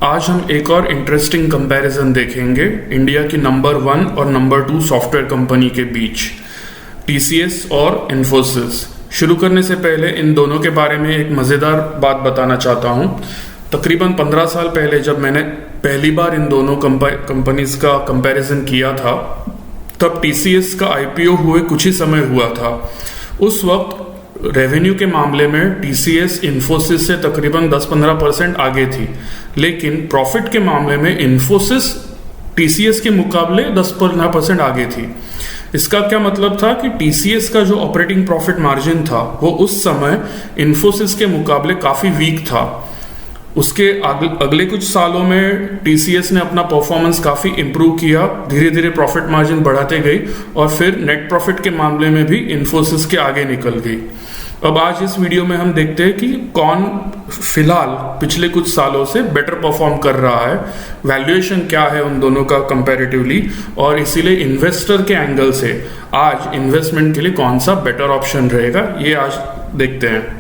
आज हम एक और इंटरेस्टिंग कंपैरिजन देखेंगे इंडिया की नंबर 1 और नंबर 2 सॉफ्टवेयर कंपनी के बीच, टीसीएस और इन्फोसिस। शुरू करने से पहले इन दोनों के बारे में एक मज़ेदार बात बताना चाहता हूँ। तकरीबन 15 साल पहले जब मैंने पहली बार इन दोनों कंपनीज का कंपैरिजन किया था, तब टीसीएस का आईपीओ हुए कुछ ही समय हुआ था। उस वक्त रेवेन्यू के मामले में टीसीएस इन्फोसिस से तकरीबन 10-15% आगे थी, लेकिन प्रॉफिट के मामले में इन्फोसिस टीसीएस के मुकाबले 10-15% आगे थी। इसका क्या मतलब था कि टीसीएस का जो ऑपरेटिंग प्रॉफिट मार्जिन था वो उस समय इन्फोसिस के मुकाबले काफ़ी वीक था। उसके अगले कुछ सालों में टीसीएस ने अपना परफॉर्मेंस काफ़ी इम्प्रूव किया, धीरे धीरे प्रॉफिट मार्जिन बढ़ाते गई और फिर नेट प्रॉफिट के मामले में भी इन्फोसिस के आगे निकल गई। अब आज इस वीडियो में हम देखते हैं कि कौन फिलहाल पिछले कुछ सालों से बेटर परफॉर्म कर रहा है, वैल्यूएशन क्या है उन दोनों का कंपैरेटिवली, और इसीलिए इन्वेस्टर के एंगल से आज इन्वेस्टमेंट के लिए कौन सा बेटर ऑप्शन रहेगा, ये आज देखते हैं।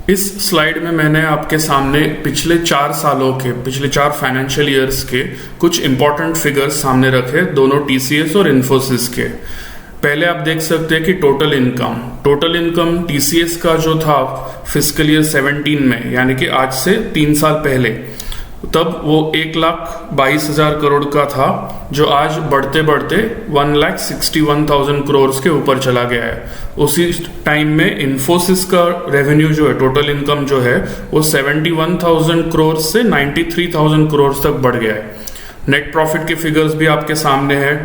इस स्लाइड में मैंने आपके सामने पिछले 4 फाइनेंशियल ईयर्स के कुछ इंपॉर्टेंट फिगर्स सामने रखे, दोनों टीसीएस और इन्फोसिस के। पहले आप देख सकते हैं कि टोटल इनकम टीसीएस का जो था फिस्कल ईयर 17 में, यानी कि आज से 3 साल पहले, तब वो 1,22,000 करोड़ का था, जो आज बढ़ते बढ़ते 1,61,000 करोड़ के ऊपर चला गया है। उसी टाइम में इन्फोसिस का रेवेन्यू जो है, टोटल इनकम जो है, वो 71,000 करोड़ से 93,000 करोड़ तक बढ़ गया है। नेट प्रॉफिट के फिगर्स भी आपके सामने है,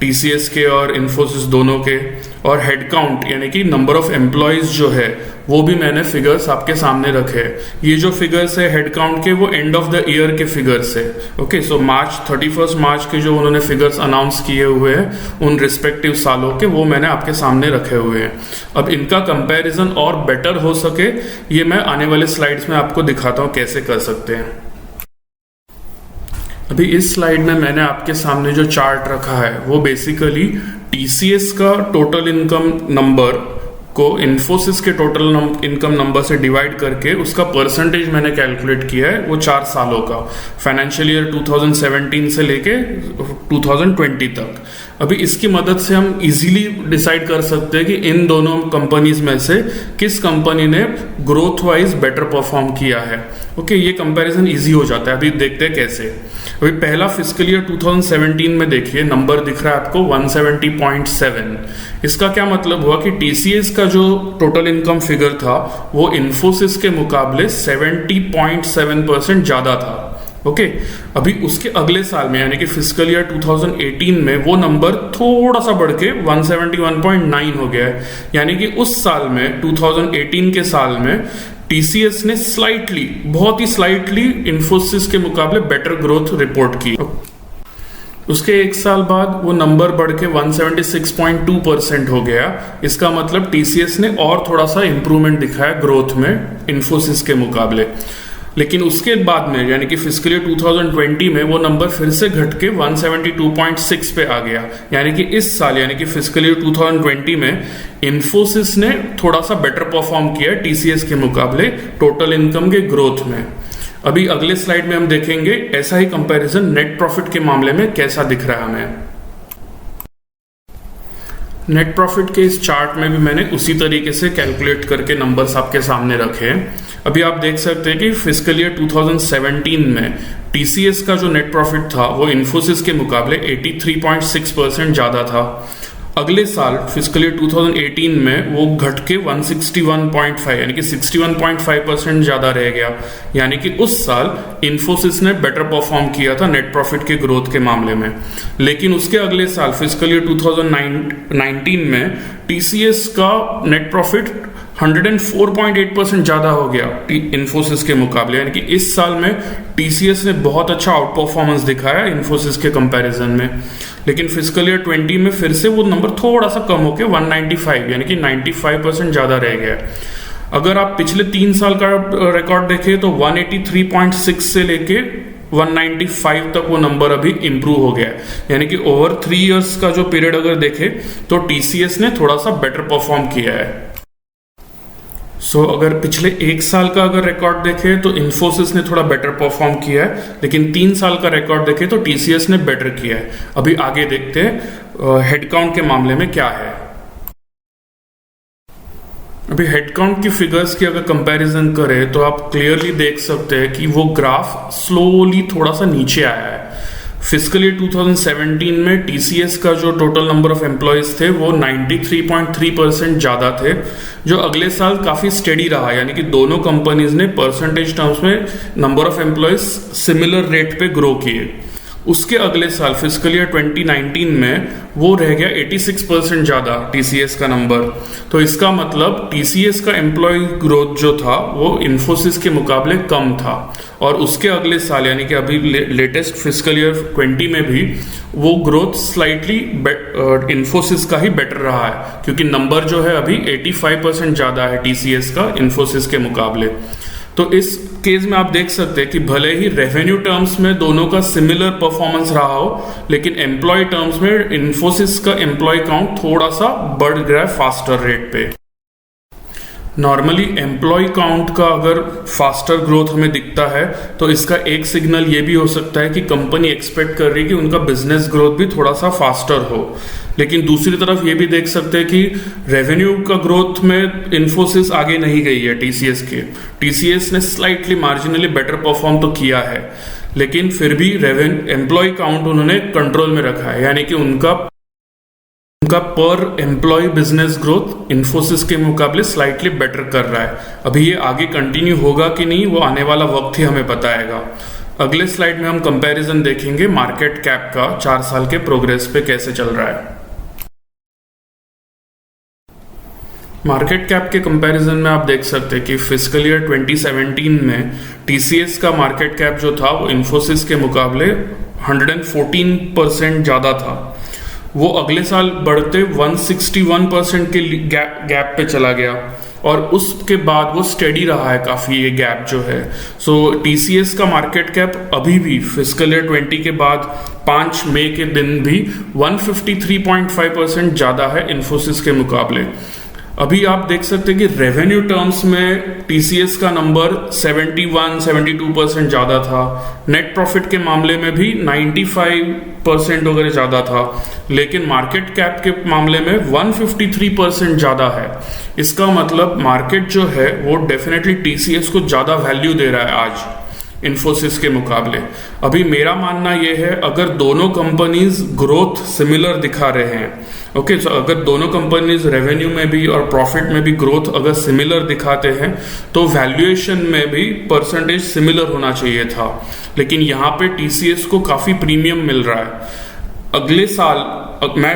टीसीएस के और इन्फोसिस दोनों के, और हेडकाउंट यानी कि नंबर ऑफ एम्प्लॉयज जो है वो भी मैंने फिगर्स आपके सामने रखे हैं। ये जो फिगर्स है हेडकाउंट के, वो एंड ऑफ द ईयर के फिगर्स है। ओके, सो 31 मार्च के जो उन्होंने फिगर्स अनाउंस किए हुए हैं उन रिस्पेक्टिव सालों के, वो मैंने आपके सामने रखे हुए हैं। अब इनका कंपैरिजन और बेटर हो सके, ये मैं आने वाले स्लाइड्स में आपको दिखाता हूँ कैसे कर सकते हैं। अभी इस स्लाइड में मैंने आपके सामने जो चार्ट रखा है वो बेसिकली टीसीएस का टोटल इनकम नंबर को इन्फोसिस के टोटल इनकम नंबर से डिवाइड करके उसका परसेंटेज मैंने कैलकुलेट किया है, वो 4 सालों का, फाइनेंशियल ईयर 2017 से लेके 2020 तक। अभी इसकी मदद से हम इजीली डिसाइड कर सकते हैं कि इन दोनों कंपनीज में से किस कंपनी ने ग्रोथ वाइज बेटर परफॉर्म किया है। ओके, ये कंपैरिजन इजी हो जाता है। अभी देखते हैं कैसे। अभी पहला फिस्कल ईयर 2017 में देखिए, नंबर दिख रहा है आपको 170.7। इसका क्या मतलब हुआ कि टीसीएस का जो टोटल इनकम फिगर था वो इन्फोसिस के मुकाबले 70.7% ज्यादा था। ओके, अभी उसके अगले साल में यानी कि फिस्कल ईयर 2018 में वो नंबर थोड़ा सा बढ़ के 171.9 हो गया है। यानी कि उस साल में 2018 के साल में टीसीएस ने बहुत ही स्लाइटली इन्फोसिस के मुकाबले बेटर ग्रोथ रिपोर्ट की। उसके एक साल बाद वो नंबर बढ़ के 176.2% हो गया। इसका मतलब टीसीएस ने और थोड़ा सा इंप्रूवमेंट दिखाया ग्रोथ में इन्फोसिस के मुकाबले। लेकिन उसके बाद में यानी कि फिस्कल ईयर 2020 में वो नंबर फिर से घट के 172.6 पे आ गया। यानी कि इस साल यानी कि फिस्कल ईयर 2020 में इन्फोसिस ने थोड़ा सा बेटर परफॉर्म किया टीसीएस के मुकाबले टोटल इनकम के ग्रोथ में। अभी अगले स्लाइड में हम देखेंगे ऐसा ही कंपैरिजन नेट प्रॉफिट के मामले में कैसा दिख रहा है हमें। नेट प्रॉफिट के इस चार्ट में भी मैंने उसी तरीके से कैलकुलेट करके नंबर्स आपके सामने रखे हैं। अभी आप देख सकते हैं कि फिस्कल ईयर 2017 में टीसीएस का जो नेट प्रॉफिट था वो इन्फोसिस के मुकाबले 83.6% ज्यादा था। अगले साल फिस्कल ईयर 2018 में वो घट के 161.5 यानी कि 61.5% ज्यादा रह गया। यानी कि उस साल इन्फोसिस ने बेटर परफॉर्म किया था नेट प्रॉफिट के ग्रोथ के मामले में। लेकिन उसके अगले साल फिस्कल ईयर 2019 में टीसीएस का नेट प्रॉफिट 104.8% ज्यादा हो गया इन्फोसिस के मुकाबले। यानी कि इस साल में टीसीएस ने बहुत अच्छा आउट परफॉर्मेंस दिखाया इन्फोसिस के कंपैरिजन में। लेकिन फिस्कल ईयर 20 में फिर से वो नंबर थोड़ा सा कम होकर 195 यानी कि 95% ज्यादा रह गया। अगर आप पिछले 3 साल का रिकॉर्ड देखें तो 183.6 से लेके 195 तक वो नंबर अभी इंप्रूव हो गया है। यानी कि ओवर 3 इयर्स का जो पीरियड अगर देखें तो टीसीएस ने थोड़ा सा बेटर परफॉर्म किया है। सो अगर पिछले 1 साल का अगर रिकॉर्ड देखें तो इन्फोसिस ने थोड़ा बेटर परफॉर्म किया है, लेकिन 3 साल का रिकॉर्ड देखें तो टीसीएस ने बेटर किया है। अभी आगे देखते हैं हेडकाउंट के मामले में क्या है। अभी हेडकाउंट की फिगर्स की अगर कंपैरिजन करें तो आप क्लियरली देख सकते हैं कि वो ग्राफ स्लोली थोड़ा सा नीचे आया है। फिस्कल ईयर 2017 में टीसीएस का जो टोटल नंबर ऑफ एम्प्लॉयज थे वो 93.3% ज़्यादा थे, जो अगले साल काफ़ी स्टेडी रहा, यानी कि दोनों कंपनीज ने परसेंटेज टर्म्स में number of employees similar rate पे ग्रो किए। उसके अगले साल फिस्कल ईयर 2019 में वो रह गया 86% ज़्यादा टीसीएस का नंबर। तो इसका मतलब टीसीएस का एम्प्लॉय ग्रोथ जो था वो इन्फोसिस के मुकाबले कम था, और उसके अगले साल यानी कि अभी लेटेस्ट फिस्कल ईयर 20 में भी वो ग्रोथ स्लाइटली इन्फोसिस का ही बेटर रहा है, क्योंकि नंबर जो है अभी 85% ज़्यादा है टीसीएस का इन्फोसिस के मुकाबले। तो इस केस में आप देख सकते हैं कि भले ही रेवेन्यू टर्म्स में दोनों का सिमिलर परफॉर्मेंस रहा हो, लेकिन एम्प्लॉय टर्म्स में इन्फोसिस का एम्प्लॉय काउंट थोड़ा सा बढ़ गया है फास्टर रेट पे। नॉर्मली एम्प्लॉय काउंट का अगर फास्टर ग्रोथ हमें दिखता है तो इसका एक सिग्नल ये भी हो सकता है कि कंपनी एक्सपेक्ट कर रही है कि उनका बिजनेस ग्रोथ भी थोड़ा सा फास्टर हो। लेकिन दूसरी तरफ ये भी देख सकते हैं कि रेवेन्यू का ग्रोथ में इन्फोसिस आगे नहीं गई है टीसीएस के। टीसीएस ने स्लाइटली मार्जिनली बेटर परफॉर्म तो किया है, लेकिन फिर भी एम्प्लॉय काउंट उन्होंने कंट्रोल में रखा है, यानी कि उनका पर एम्प्लॉय बिजनेस ग्रोथ इन्फोसिस के मुकाबले स्लाइटली बेटर कर रहा है। अभी ये आगे कंटिन्यू होगा कि नहीं वो आने वाला वक्त ही हमें बताएगा। अगले स्लाइड में हम कंपैरिजन देखेंगे मार्केट कैप का 4 साल के प्रोग्रेस पे कैसे चल रहा है। मार्केट कैप के कंपैरिजन में आप देख सकते हैं कि फिस्कल ईयर 2017 में टीसीएस का मार्केट कैप जो था वो इन्फोसिस के मुकाबले 114% ज़्यादा था। वो अगले साल बढ़ते 161% के गैप पे चला गया, और उसके बाद वो स्टेडी रहा है काफ़ी ये गैप जो है। सो टीसीएस का मार्केट कैप अभी भी फिस्कल ईयर 20 के बाद 5 मई के दिन भी 153.5% ज़्यादा है इन्फोसिस के मुकाबले। अभी आप देख सकते हैं कि रेवेन्यू टर्म्स में टीसीएस का नंबर 71-72% ज़्यादा था, नेट प्रॉफिट के मामले में भी 95% वगैरह ज़्यादा था, लेकिन मार्केट कैप के मामले में 153% ज़्यादा है। इसका मतलब मार्केट जो है वो डेफिनेटली टीसीएस को ज़्यादा वैल्यू दे रहा है आज इन्फोसिस के मुकाबले। अभी मेरा मानना यह है अगर दोनों कंपनीज ग्रोथ सिमिलर दिखा रहे हैं, ओके, सो अगर दोनों कंपनीज रेवेन्यू में भी और प्रॉफिट में भी ग्रोथ अगर सिमिलर दिखाते हैं तो वैल्यूएशन में भी परसेंटेज सिमिलर होना चाहिए था, लेकिन यहाँ पे टीसीएस को काफ़ी प्रीमियम मिल रहा है। अगले साल मैं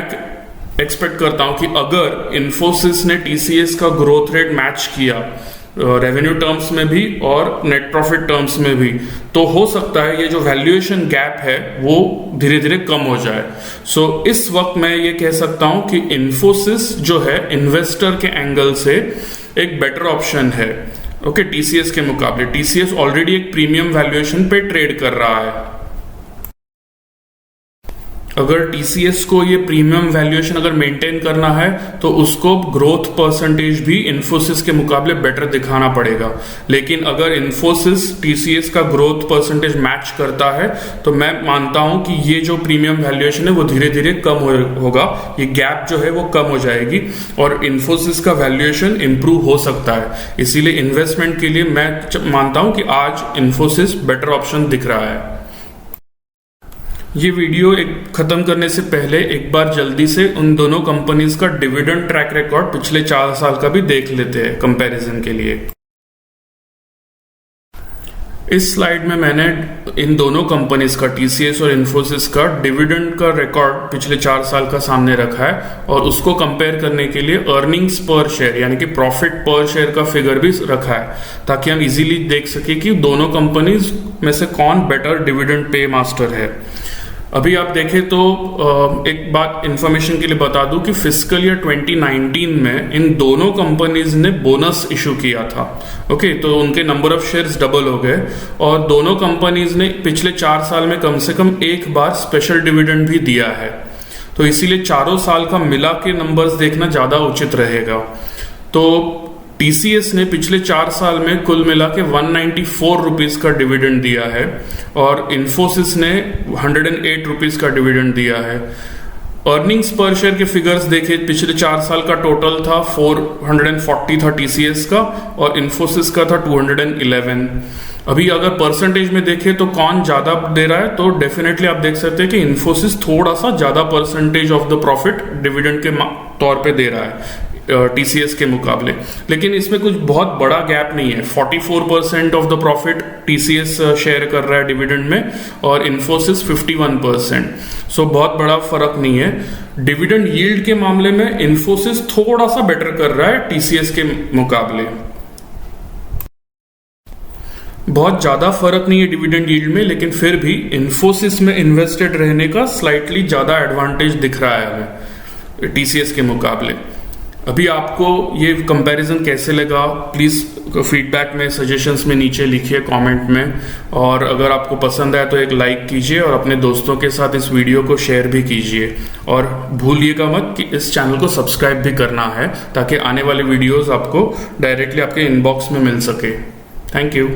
एक्सपेक्ट करता हूँ कि अगर इन्फोसिस ने टीसीएस का ग्रोथ रेट मैच किया रेवेन्यू टर्म्स में भी और नेट प्रॉफिट टर्म्स में भी, तो हो सकता है ये जो वैल्यूएशन गैप है वो धीरे धीरे कम हो जाए। सो इस वक्त मैं ये कह सकता हूं कि इन्फोसिस जो है इन्वेस्टर के एंगल से एक बेटर ऑप्शन है, ओके, टीसीएस के मुकाबले। टीसीएस ऑलरेडी एक प्रीमियम वैल्यूएशन पे ट्रेड कर रहा है। अगर टीसीएस को ये प्रीमियम वैल्यूएशन अगर मेंटेन करना है तो उसको ग्रोथ परसेंटेज भी इन्फोसिस के मुकाबले बेटर दिखाना पड़ेगा, लेकिन अगर इन्फोसिस टीसीएस का ग्रोथ परसेंटेज मैच करता है तो मैं मानता हूं कि ये जो प्रीमियम वैल्यूएशन है वो धीरे धीरे कम होगा, ये गैप जो है वो कम हो जाएगी और इन्फोसिस का वैल्यूएशन इंप्रूव हो सकता है। इसीलिए इन्वेस्टमेंट के लिए मैं मानता हूं कि आज इन्फोसिस बेटर ऑप्शन दिख रहा है। ये वीडियो खत्म करने से पहले एक बार जल्दी से उन दोनों कंपनीज का डिविडेंड ट्रैक रिकॉर्ड पिछले 4 साल का भी देख लेते हैं कंपैरिजन के लिए। इस स्लाइड में मैंने इन दोनों कंपनीज का टीसीएस और इन्फोसिस का डिविडेंड का रिकॉर्ड पिछले 4 साल का सामने रखा है और उसको कंपेयर करने के लिए अर्निंग्स पर शेयर यानी कि प्रॉफिट पर शेयर का फिगर भी रखा है, ताकि हम इजीली देख सके कि दोनों कंपनीज में से कौन बेटर डिविडेंड पे मास्टर है। अभी आप देखें तो एक बात इंफॉर्मेशन के लिए बता दूं कि फिस्कल ईयर 2019 में इन दोनों कंपनीज ने बोनस इशू किया था, ओके, तो उनके नंबर ऑफ शेयर्स डबल हो गए और दोनों कंपनीज ने पिछले 4 साल में कम से कम एक बार स्पेशल डिविडेंड भी दिया है, तो इसीलिए चारों साल का मिला के नंबर्स देखना ज़्यादा उचित रहेगा। तो टीसीएस ने पिछले 4 साल में कुल मिला के 194 रुपीज का डिविडेंड दिया है और इन्फोसिस ने 108 रुपीज का डिविडेंड दिया है। अर्निंग्स पर शेयर के फिगर्स देखे, पिछले 4 साल का टोटल था 440 था टीसीएस का और इन्फोसिस का था 211। अभी अगर परसेंटेज में देखें तो कौन ज्यादा दे रहा है, तो डेफिनेटली आप देख सकते हैं कि इन्फोसिस थोड़ा सा ज्यादा percentage of the profit dividend के तौर पे दे रहा है टीसीएस के मुकाबले। लेकिन इसमें कुछ बहुत बड़ा गैप नहीं है। 44% of the profit TCS share कर रहा है डिविडेंड में और इन्फोसिस 51%। सो बहुत बड़ा फर्क नहीं है। डिविडेंड यील्ड के मामले में इन्फोसिस थोड़ा सा बेटर कर रहा है टीसीएस के मुकाबले। बहुत ज्यादा फर्क नहीं है डिविडेंड यील्ड में, लेकिन फिर भी इन्फोसिस में इन्वेस्टेड रहने का स्लाइटली ज्यादा एडवांटेज दिख रहा है हमें टीसीएस के मुकाबले। अभी आपको ये कंपैरिजन कैसे लगा, प्लीज फीडबैक में, सजेशंस में नीचे लिखिए कमेंट में। और अगर आपको पसंद आए तो एक लाइक कीजिए और अपने दोस्तों के साथ इस वीडियो को शेयर भी कीजिए। और भूलिएगा मत कि इस चैनल को सब्सक्राइब भी करना है ताकि आने वाले वीडियोस आपको डायरेक्टली आपके इनबॉक्स में मिल सके। Thank you.